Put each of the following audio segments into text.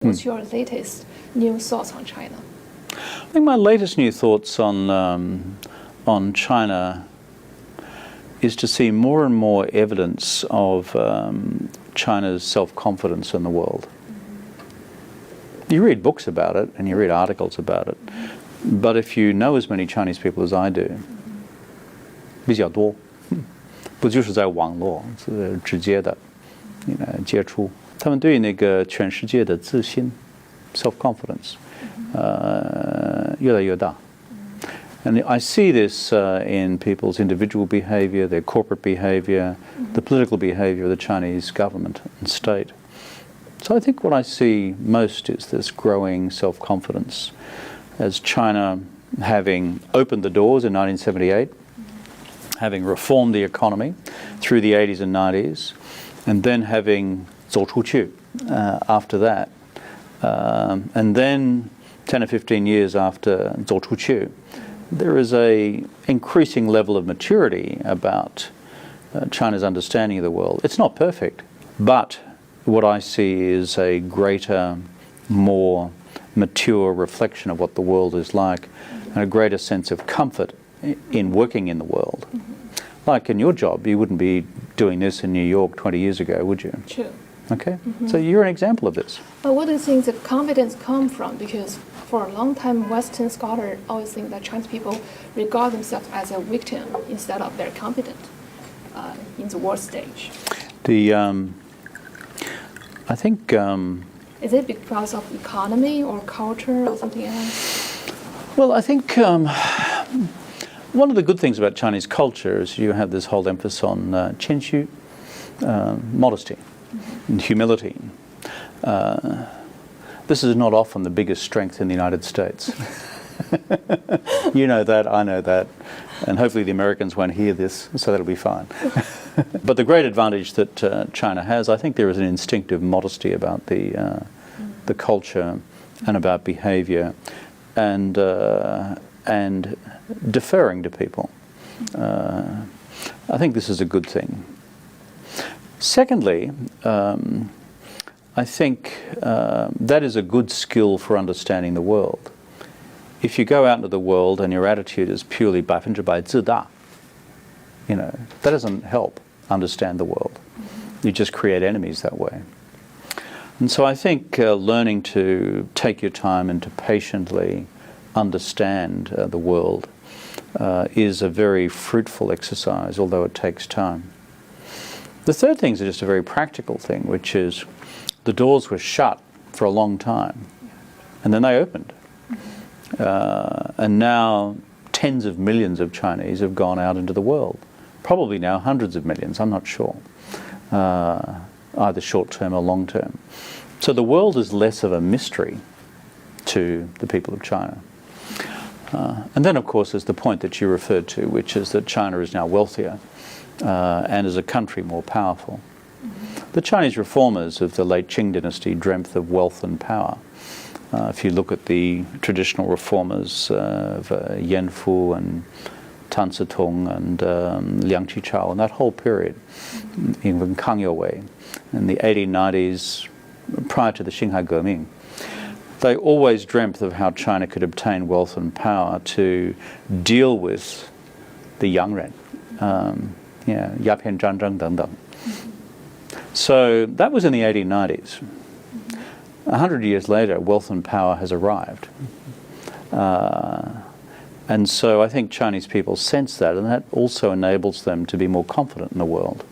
What's your latest new thoughts on China? I think my latest new thoughts on China is to see more and more evidence of China's self-confidence in the world. You read books about it and you read articles about it, but if you know as many Chinese people as I do, 比较多，不就是在网络直接的，接触。他们对那个全世界的自信 self-confidence 越来越大。And I see this in people's individual behavior, their corporate behavior, the political behavior of the Chinese government and state. So I think what I see most is this growing self-confidence as China, having opened the doors in 1978, having reformed the economy through the 80s and 90s, and then having 走出去 after that. And then 10 or 15 years after 走出去, there is a increasing level of maturity about China's understanding of the world. It's not perfect, but what I see is a greater, more mature reflection of what the world is like, and a greater sense of comfort in working in the world. Like in your job, you wouldn't be doing this in New York 20 years ago, would you? True. Okay, so you're an example of this. But what do you think the confidence come from? Because for a long time, Western scholars always think that Chinese people regard themselves as a victim instead of very competent in the world stage. I think... is it because of economy or culture or something else? Well, I think one of the good things about Chinese culture is you have this whole emphasis on 谦虚, modesty. And humility. This is not often the biggest strength in the United States. You know that, I know that, and hopefully the Americans won't hear this, so that'll be fine. But the great advantage that China has, I think there is an instinctive modesty about the culture and about behavior, and deferring to people. I think this is a good thing. Secondly, I think that is a good skill for understanding the world. If you go out into the world and your attitude is purely 100% 自大, that doesn't help understand the world. You just create enemies that way. And so I think learning to take your time and to patiently understand the world is a very fruitful exercise, although it takes time. The third thing is just a very practical thing, which is the doors were shut for a long time, and then they opened. And now tens of millions of Chinese have gone out into the world. Probably now hundreds of millions, I'm not sure, either short term or long term. So the world is less of a mystery to the people of China. And then, of course, there's the point that you referred to, which is that China is now wealthier. And as a country more powerful. The Chinese reformers of the late Qing dynasty dreamt of wealth and power. If you look at the traditional reformers of Yan Fu and Tan Tong and Liang Qichao, and that whole period, even Kang Youwei, in the 1890s, prior to the Xinhai Geming, they always dreamt of how China could obtain wealth and power to deal with the young ren. So that was in the 1890s. 100 years later, wealth and power has arrived. And so I think Chinese people sense that, and that also enables them to be more confident in the world.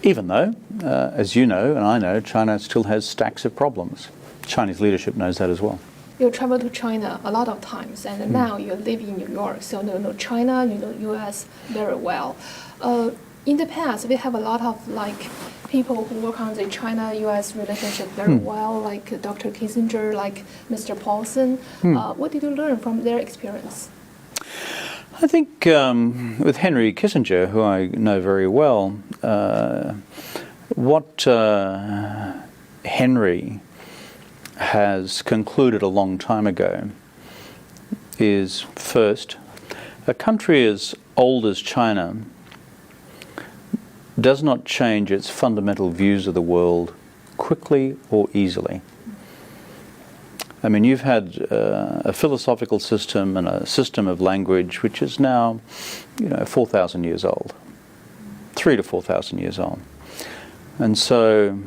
Even though, as you know and I know, China still has stacks of problems. Chinese leadership knows that as well. You travel to China a lot of times, and now you live in New York, so you know China, you know U.S. very well. In the past, we have a lot of people who work on the China-U.S. relationship very well, like Dr. Kissinger, like Mr. Paulson. What did you learn from their experience? I think with Henry Kissinger, who I know very well, what Henry has concluded a long time ago is, first, a country as old as China does not change its fundamental views of the world quickly or easily. I mean, you've had a philosophical system and a system of language which is now, 4,000 years old, 3,000 to 4,000 years old. And so,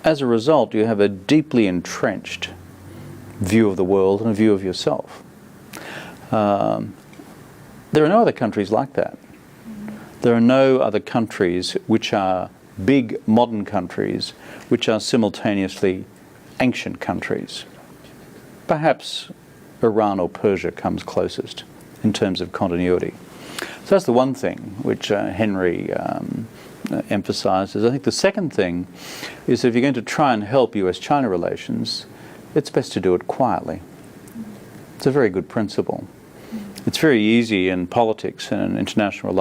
as a result, you have a deeply entrenched view of the world and a view of yourself. There are no other countries like that. There are no other countries which are big modern countries which are simultaneously ancient countries. Perhaps Iran or Persia comes closest in terms of continuity. So that's the one thing which Henry emphasizes. I think the second thing is if you're going to try and help US-China relations, it's best to do it quietly. It's a very good principle. It's very easy in politics and in international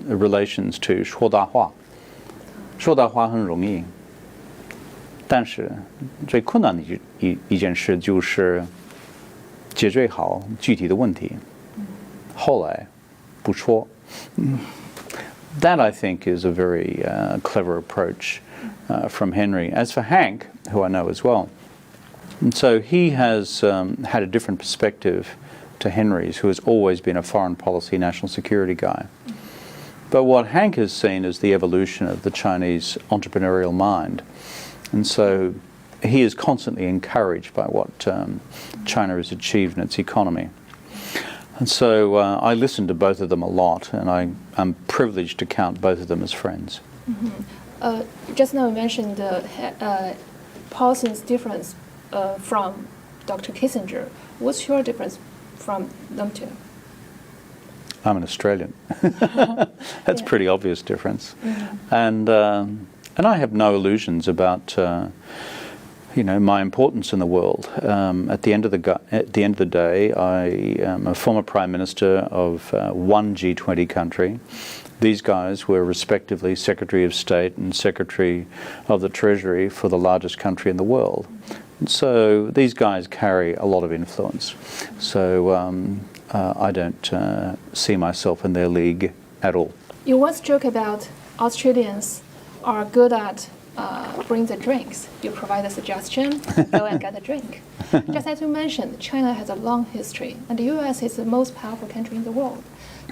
relations to 说大话。说大话很容易，但是最困难的一件事就是解决好具体的问题，后来不说。That, I think, is a very clever approach from Henry. As for Hank, who I know as well, and so he has had a different perspective to Henry's, who has always been a foreign policy, national security guy. But what Hank has seen is the evolution of the Chinese entrepreneurial mind. And so he is constantly encouraged by what China has achieved in its economy. And so I listen to both of them a lot, and I'm privileged to count both of them as friends. Just now you mentioned Paulson's difference from Dr. Kissinger. What's your difference from them two? I'm an Australian. That's a pretty obvious difference. And I have no illusions about my importance in the world. At the end of the day, I am a former Prime Minister of one G20 country. These guys were respectively Secretary of State and Secretary of the Treasury for the largest country in the world. And so these guys carry a lot of influence. So I don't see myself in their league at all. You once joke about Australians are good at bring the drinks. You provide a suggestion, go and get a drink. Just as you mentioned, China has a long history, and the US is the most powerful country in the world.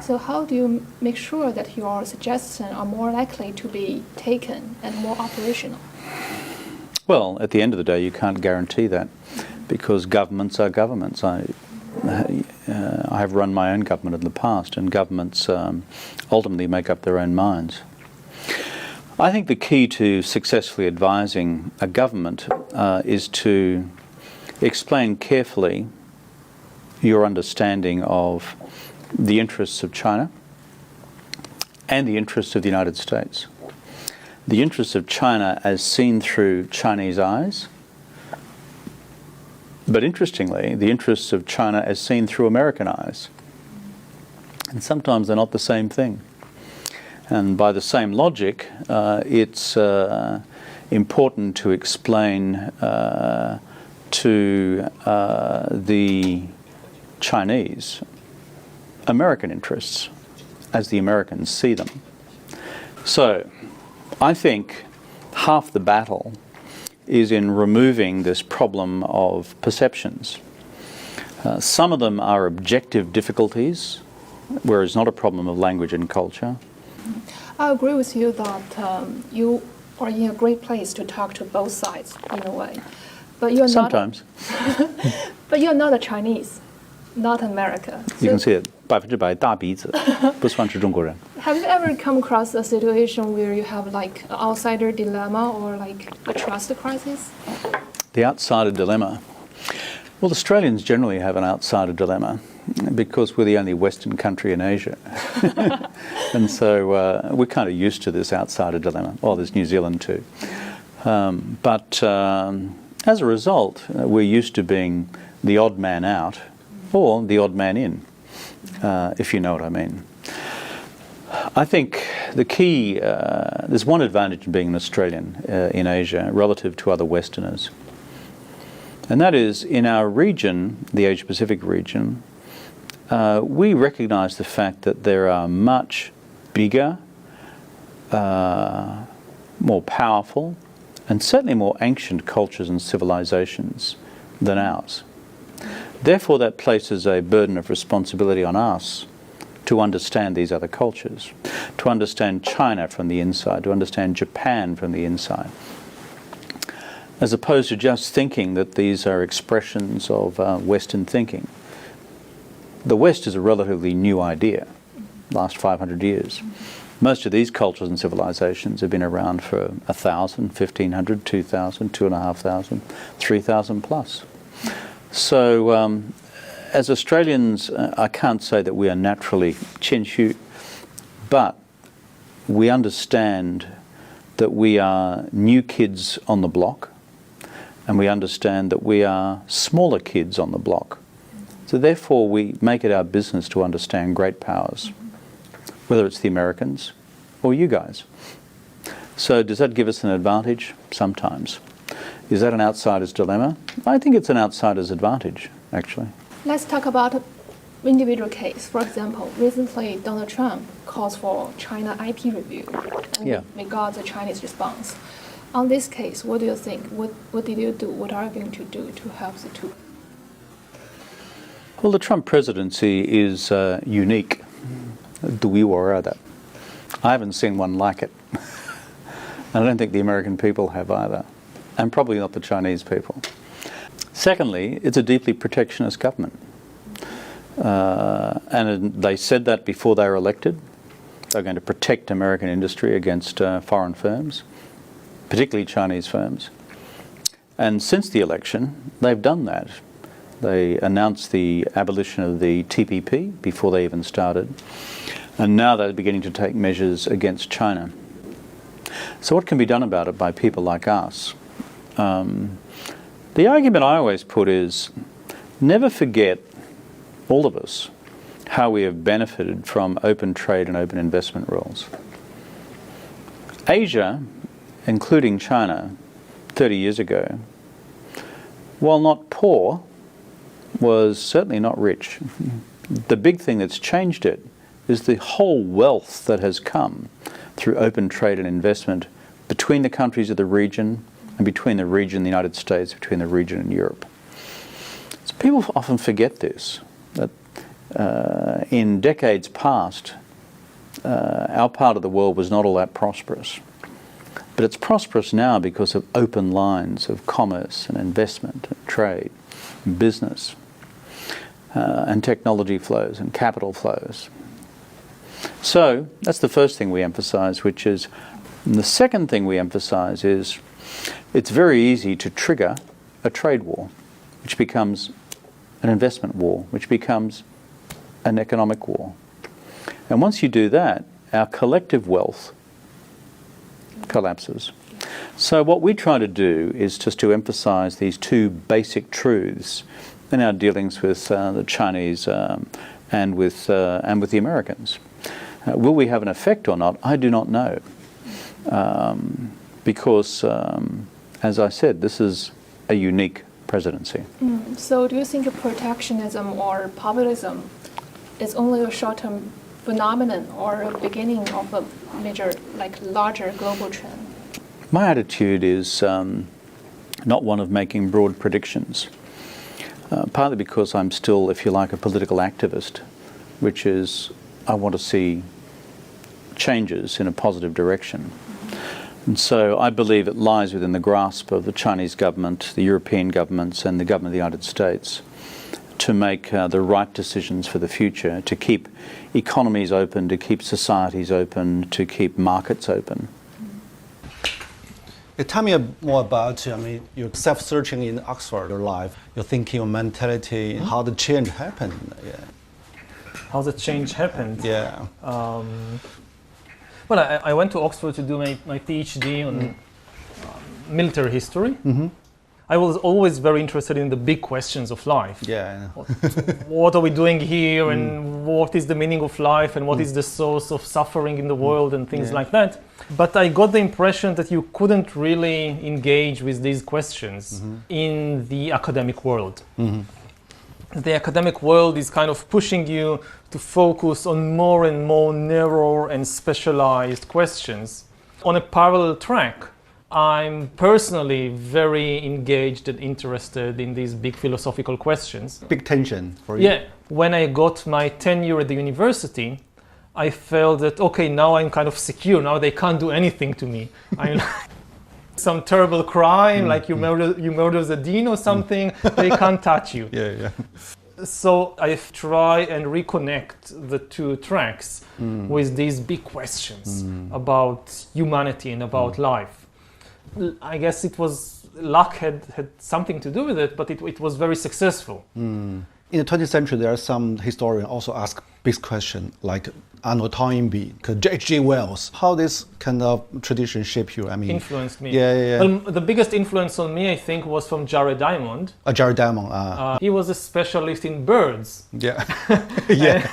So how do you make sure that your suggestions are more likely to be taken and more operational? Well, at the end of the day, you can't guarantee that, because governments are governments. I have run my own government in the past, and governments ultimately make up their own minds. I think the key to successfully advising a government is to explain carefully your understanding of the interests of China and the interests of the United States. The interests of China as seen through Chinese eyes, but interestingly, the interests of China as seen through American eyes. And sometimes they're not the same thing. And by the same logic, it's important to explain to the Chinese American interests as the Americans see them. So I think half the battle is in removing this problem of perceptions. Some of them are objective difficulties, where it's not a problem of language and culture. I agree with you that you are in a great place to talk to both sides in a way. But you're Sometimes. But you're not a Chinese, not America. You can see it. 100%大鼻子，不算是中国人。 Have you ever come across a situation where you have like an outsider dilemma or like a trust crisis? The outsider dilemma. Well, Australians generally have an outsider dilemma because we're the only Western country in Asia. And so we're kind of used to this outsider dilemma. Oh, there's New Zealand too. But as a result, we're used to being the odd man out or the odd man in, if you know what I mean. I think the key, there's one advantage in being an Australian in Asia relative to other Westerners. And that is, in our region, the Asia-Pacific region, we recognize the fact that there are much bigger, more powerful, and certainly more ancient cultures and civilizations than ours. Therefore, that places a burden of responsibility on us to understand these other cultures, to understand China from the inside, to understand Japan from the inside, as opposed to just thinking that these are expressions of Western thinking. The West is a relatively new idea, last 500 years. Most of these cultures and civilizations have been around for 1,000, 1,500, 2,000, 2,500, 3,000 plus. So as Australians, I can't say that we are naturally Chinchu, but we understand that we are new kids on the block, and we understand that we are smaller kids on the block. So therefore we make it our business to understand great powers, whether it's the Americans or you guys. So does that give us an advantage? Sometimes. Is that an outsider's dilemma? I think it's an outsider's advantage, actually. Let's talk about individual case. For example, recently Donald Trump calls for China IP review, and we got the Chinese response. On this case, what do you think? What did you do? What are you going to do to help the two? Well, the Trump presidency is unique. I haven't seen one like it. I don't think the American people have either, and probably not the Chinese people. Secondly, it's a deeply protectionist government. And they said that before they were elected. They're going to protect American industry against foreign firms, particularly Chinese firms. And since the election, they've done that. They announced the abolition of the TPP before they even started. And now they're beginning to take measures against China. So what can be done about it by people like us? The argument I always put is, never forget, all of us, how we have benefited from open trade and open investment rules. Asia, including China, 30 years ago, while not poor, was certainly not rich. The big thing that's changed it is the whole wealth that has come through open trade and investment between the countries of the region and between the region and the United States, between the region and Europe. So people often forget this, that in decades past, our part of the world was not all that prosperous. But it's prosperous now because of open lines of commerce and investment and trade and business and technology flows and capital flows. So that's the first thing we emphasize, which is, and the second thing we emphasize is, it's very easy to trigger a trade war, which becomes an investment war, which becomes an economic war. And once you do that, our collective wealth collapses. So what we try to do is just to emphasize these two basic truths in our dealings with the Chinese and with the Americans. Will we have an effect or not? I do not know. Because, as I said, this is a unique presidency. So do you think protectionism or populism is only a short-term phenomenon or a beginning of a major, larger global trend? My attitude is not one of making broad predictions, partly because I'm still, if you like, a political activist, which is I want to see changes in a positive direction. And so I believe it lies within the grasp of the Chinese government, the European governments, and the government of the United States to make the right decisions for the future, to keep economies open, to keep societies open, to keep markets open. Tell me more about, your self-searching in Oxford, your life, your thinking, your mentality, how the change happened. Yeah. How the change happened? Yeah. Well, I went to Oxford to do my PhD on military history. I was always very interested in the big questions of life. Yeah. What are we doing here, and what is the meaning of life, and what is the source of suffering in the world, and things like that. But I got the impression that you couldn't really engage with these questions in the academic world. The academic world is kind of pushing you to focus on more and more narrow and specialized questions on a parallel track I'm personally very engaged and interested in these big philosophical questions. Big tension for you. Yeah, when I got my tenure at the university, I felt that, okay, now I'm kind of secure, now they can't do anything to me. I'm some terrible crime, like you murder the dean or something, they can't touch you. Yeah. So I try and reconnect the two tracks with these big questions about humanity and about life. I guess it was luck had something to do with it, but it was very successful. In the 20th century, there are some historians also ask big questions like Arnold Toynbee, H.G. Wells. How this kind of tradition shaped you? I mean, Influenced me. Yeah. Well, the biggest influence on me, I think, was from Jared Diamond. Jared Diamond. He was a specialist in birds. Yeah. Yeah.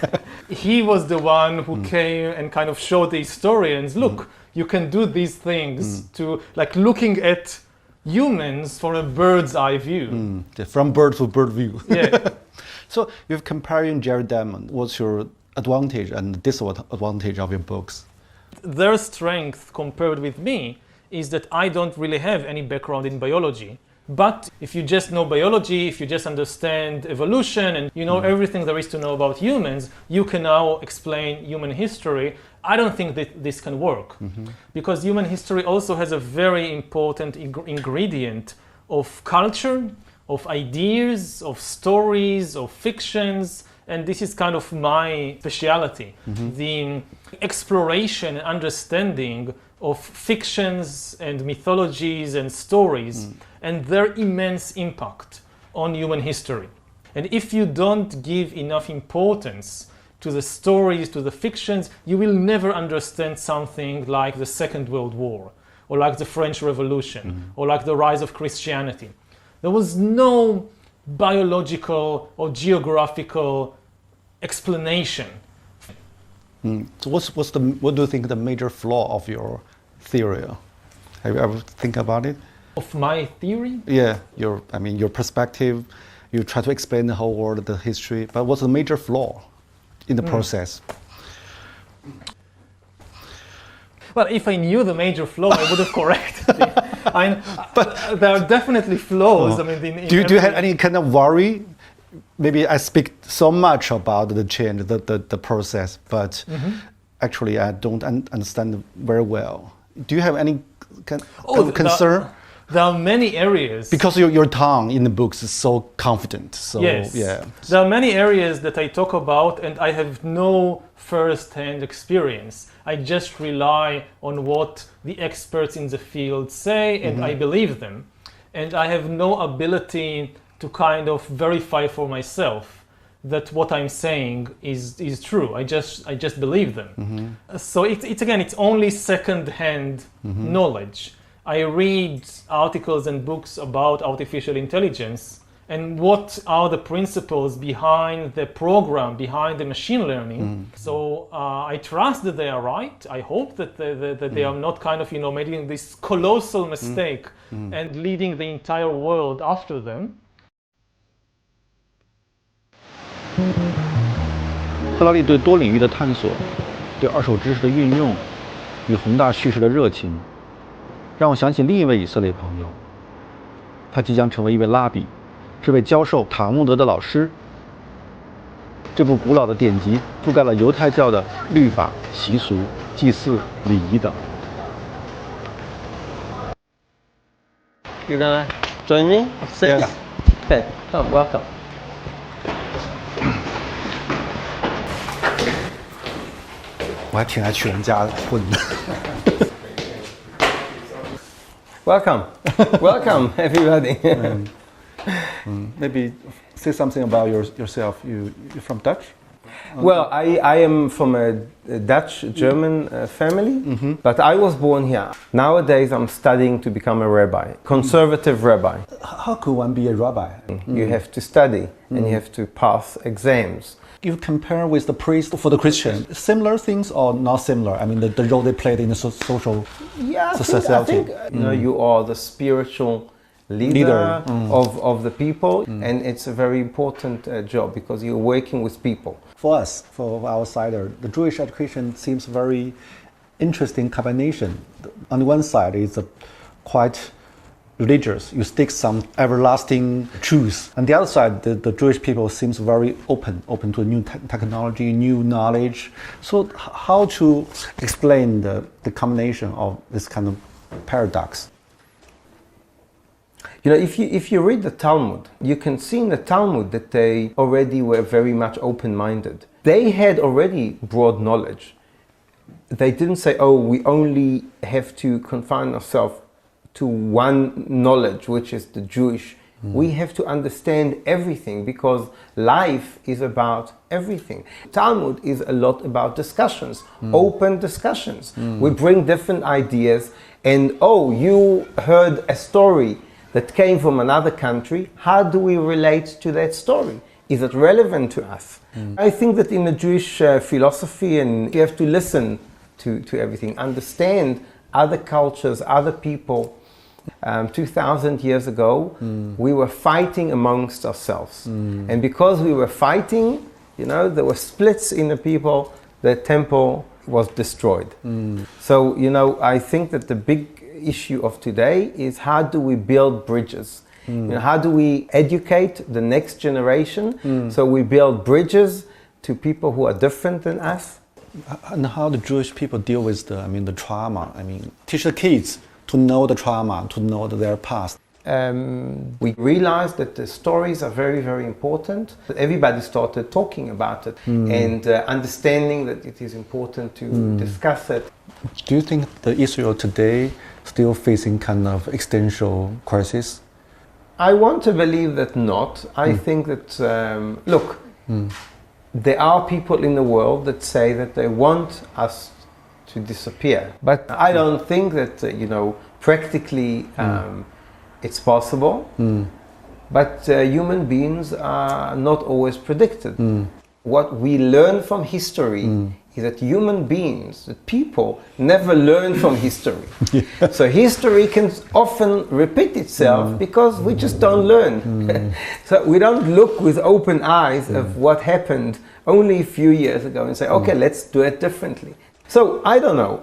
He was the one who came and kind of showed the historians, look, you can do these things to, like, looking at humans from a bird's eye view. From bird to bird view. Yeah. So you're comparing Jared Diamond. What's your advantage and disadvantage of your books? Their strength compared with me is that I don't really have any background in biology. But if you just know biology, if you just understand evolution and you know everything there is to know about humans, you can now explain human history. I don't think that this can work because human history also has a very important ingredient of culture, of ideas, of stories, of fictions, and this is kind of my speciality, the exploration and understanding of fictions and mythologies and stories and their immense impact on human history. And if you don't give enough importance to the stories, to the fictions, you will never understand something like the Second World War, or like the French Revolution, or like the rise of Christianity. There was no biological or geographical explanation. So what do you think the major flaw of your theory? Have you ever think about it? Of my theory? Yeah, your perspective. You try to explain the whole world, the history, but what's the major flaw in the process? Well, if I knew the major flaw, I would have corrected it. But there are definitely flaws. I mean, do you have any kind of worry? Maybe I speak so much about the change, the process, but actually I don't understand very well. Do you have any kind of concern? There are many areas. Because your tongue in the books is so confident. So, yes. Yeah. There are many areas that I talk about and I have no first-hand experience. I just rely on what the experts in the field say and I believe them. And I have no ability to kind of verify for myself that what I'm saying is true. I just believe them. So it's only second-hand knowledge. I read articles and books about artificial intelligence and what are the principles behind the program, behind the machine learning. So I trust that they are right. I hope that they are not kind of, making this colossal mistake and leading the entire world after them. 赫拉利对多领域的探索，对二手知识的运用与宏大叙事的热情，让我想起另一位以色列朋友，他即将成为一位拉比，是位教授塔木德的老师。这部古老的典籍覆盖了犹太教的律法、习俗、祭祀、礼仪等。You gonna join me? Yes. Okay. Oh, welcome. Welcome, welcome everybody. Maybe say something about yourself. You're from Dutch? Well, I am from a Dutch-German family, but I was born here. Nowadays I'm studying to become a rabbi, conservative rabbi. How could one be a rabbi? You have to study and you have to pass exams. You compare with the priest for the Christian, similar things or not similar? I mean, the role they played in the social society. I think you are the spiritual leader. Of the people, and it's a very important job because you're working with people. For us, for outsider, the Jewish education seems very interesting combination. On the one side, it's a quite religious. You stick some everlasting truth. On the other side, the Jewish people seems very open to new technology, new knowledge. So how to explain the combination of this kind of paradox? You know, if you read the Talmud, you can see in the Talmud that they already were very much open-minded. They had already broad knowledge. They didn't say, oh, we only have to confine ourselves to one knowledge, which is the Jewish. We have to understand everything because life is about everything. Talmud is a lot about discussions, open discussions. We bring different ideas and, oh, you heard a story that came from another country. How do we relate to that story? Is it relevant to us? I think that in the Jewish philosophy, and you have to listen to everything, understand other cultures, other people. 2,000 years ago, we were fighting amongst ourselves. And because we were fighting, you know, there were splits in the people, the temple was destroyed. So, you know, I think that the big issue of today is how do we build bridges? You know, how do we educate the next generation so we build bridges to people who are different than us? And how the Jewish people deal with the trauma? I mean, teach the kids to know the trauma, to know their past. We realized that the stories are very, very important. Everybody started talking about it and understanding that it is important to discuss it. Do you think the Israel today still facing kind of existential crisis? I want to believe that not. I think that, look, there are people in the world that say that they want us to disappear. But I don't think that, you know, practically it's possible. But human beings are not always predicted. What we learn from history is that human beings, that people, never learn from history. So history can often repeat itself because we just don't learn. So we don't look with open eyes of what happened only a few years ago and say, okay, let's do it differently. So I don't know.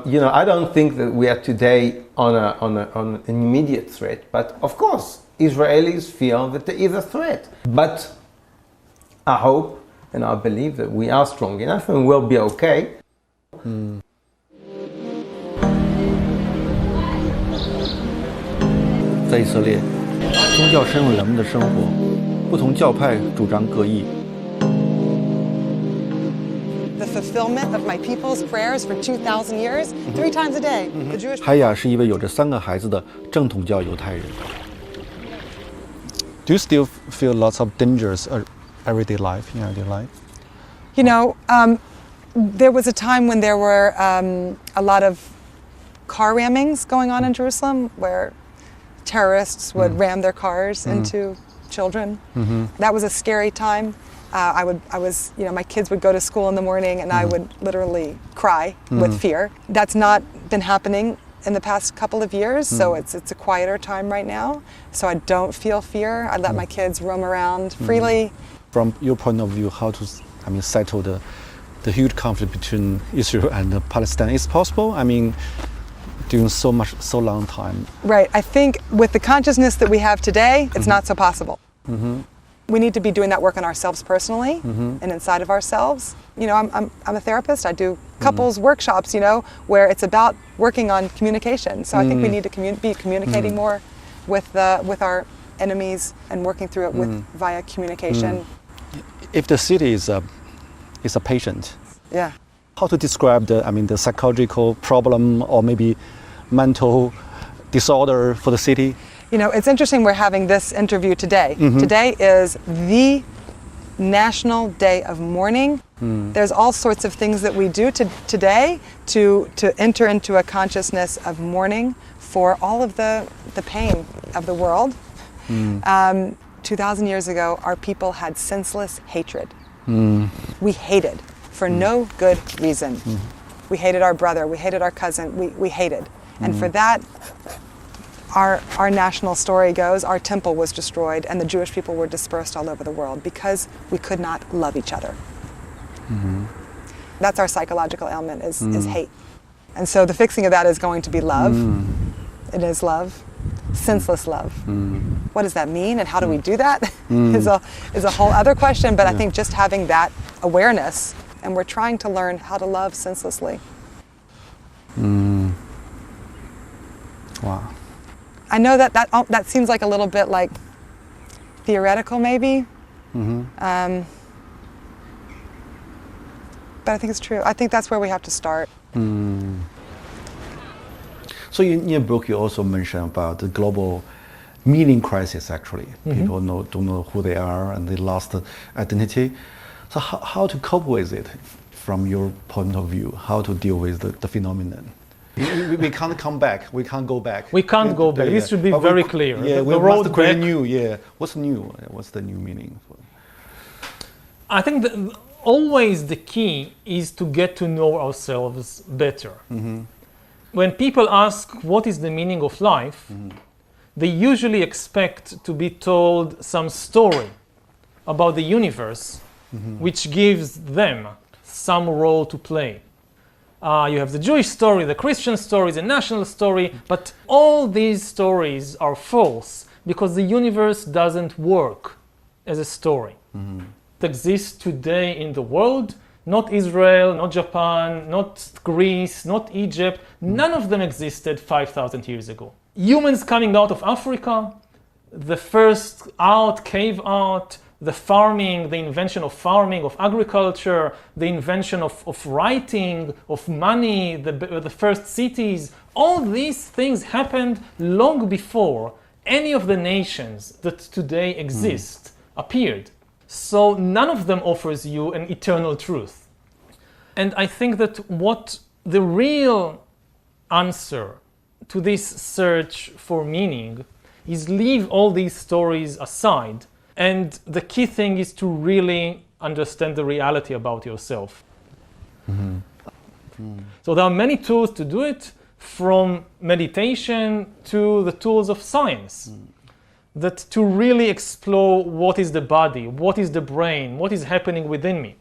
You know, I don't think that we are today on an immediate threat. But of course, Israelis feel that there is a threat. But I hope and I believe that we are strong enough and we'll be okay. 在以色列，宗教深入人们的生活，不同教派主张各异。 The fulfillment of my people's prayers for 2,000 years, 3 times a day. The Jewish 海雅是一位有着3个孩子的正统教犹太人。 Do you still feel lots of dangers everyday life, in everyday life? You know, there was a time when there were a lot of car rammings going on in Jerusalem where terrorists would ram their cars into children. That was a scary time. I was, you know, my kids would go to school in the morning and I would literally cry with fear. That's not been happening in the past couple of years, so it's a quieter time right now. So I don't feel fear. I let my kids roam around freely. From your point of view, how to, settle the huge conflict between Israel and Palestine is possible? I mean, during so long time. Right. I think with the consciousness that we have today, it's not so possible. We need to be doing that work on ourselves personally and inside of ourselves. You know, I'm a therapist. I do couples workshops, you know, where it's about working on communication. So I think we need to be communicating more with our enemies and working through it via communication. If the city is a patient, Yeah. how to describe the psychological problem or maybe mental disorder for the city? You know, it's interesting we're having this interview today. Today is the National Day of Mourning. There's all sorts of things that we do today to enter into a consciousness of mourning for all of the pain of the world. 2,000 years ago, our people had senseless hatred. We hated for no good reason. We hated our brother, we hated our cousin, we hated. And for that, our national story goes, our temple was destroyed and the Jewish people were dispersed all over the world because we could not love each other. That's our psychological ailment is hate. And so the fixing of that is going to be love. it is love, senseless love. What does that mean, and how do we do that? is a whole other question. But I think just having that awareness, and we're trying to learn how to love senselessly. Wow. I know that seems like a little bit like theoretical, maybe. But I think it's true. I think that's where we have to start. So in your book, you also mention about the global meaning crisis. Actually, people don't know who they are, and they lost identity. So how to cope with it, from your point of view? How to deal with the phenomenon? We can't come back. We can't go back. We can't go back. This should be very clear. Yeah, the we road must create back. new. Yeah, what's new? What's the new meaning? I think that always the key is to get to know ourselves better. When people ask what is the meaning of life, they usually expect to be told some story about the universe, which gives them some role to play. You have the Jewish story, the Christian story, the national story, but all these stories are false because the universe doesn't work as a story. It exists today in the world, not Israel, not Japan, not Greece, not Egypt. None of them existed 5,000 years ago. Humans coming out of Africa, the first art, cave art, the farming, the invention of farming, of agriculture, the invention of writing, of money, the first cities, all these things happened long before any of the nations that today exist appeared. So none of them offers you an eternal truth. And I think that what the real answer to this search for meaning is leave all these stories aside. And the key thing is to really understand the reality about yourself. So there are many tools to do it, from meditation to the tools of science, that to really explore what is the body, what is the brain, what is happening within me.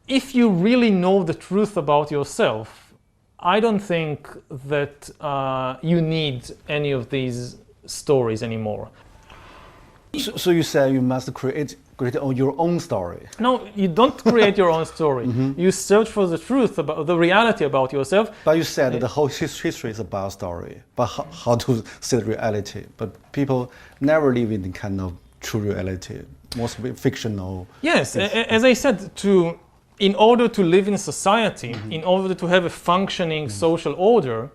If you really know the truth about yourself, I don't think that you need any of these stories anymore. So you say you must create your own story. No, you don't create your own story. You search for the truth, about the reality about yourself. But you said the whole history is about story, but how to see the reality. But people never live in the kind of true reality, mostly fictional. Yes, as I said, in order to live in society, in order to have a functioning social order,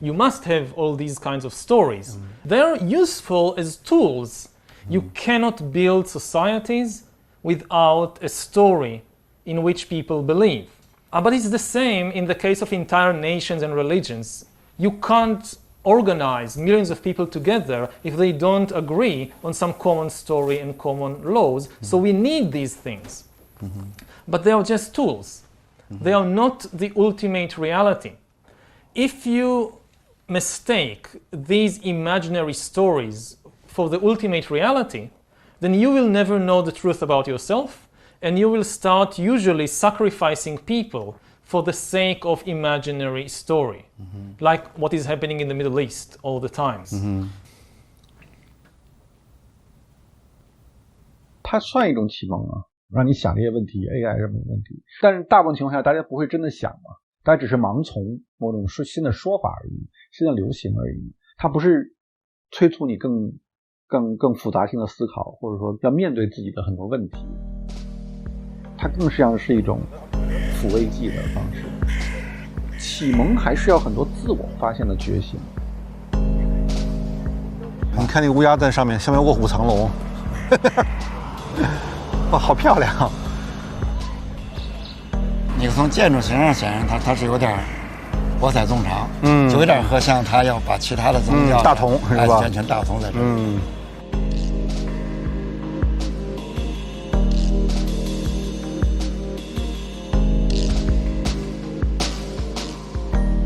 you must have all these kinds of stories. They're useful as tools. You cannot build societies without a story in which people believe. But it's the same in the case of entire nations and religions. You can't organize millions of people together if they don't agree on some common story and common laws. So we need these things. But they are just tools. They are not the ultimate reality. If you mistake these imaginary stories for the ultimate reality, then you will never know the truth about yourself, and you will start usually sacrificing people for the sake of imaginary story, like what is happening in the Middle East all the times. 它算一种启蒙啊，让你想这些问题 AI 什么问题，但是大部分情况下大家不会真的想嘛，大家只是盲从某种新的说法而已，新的流行而已，它不是催促你更复杂性的思考，或者说要面对自己的很多问题，它更像是一种抚慰剂的方式。启蒙还是要很多自我发现的觉醒。你看那个乌鸦在上面，下面卧虎藏龙，哇，好漂亮！你从建筑形上显然它是有点博采众长，就有点和像他要把其他的宗教大同是吧？完全大同在这里。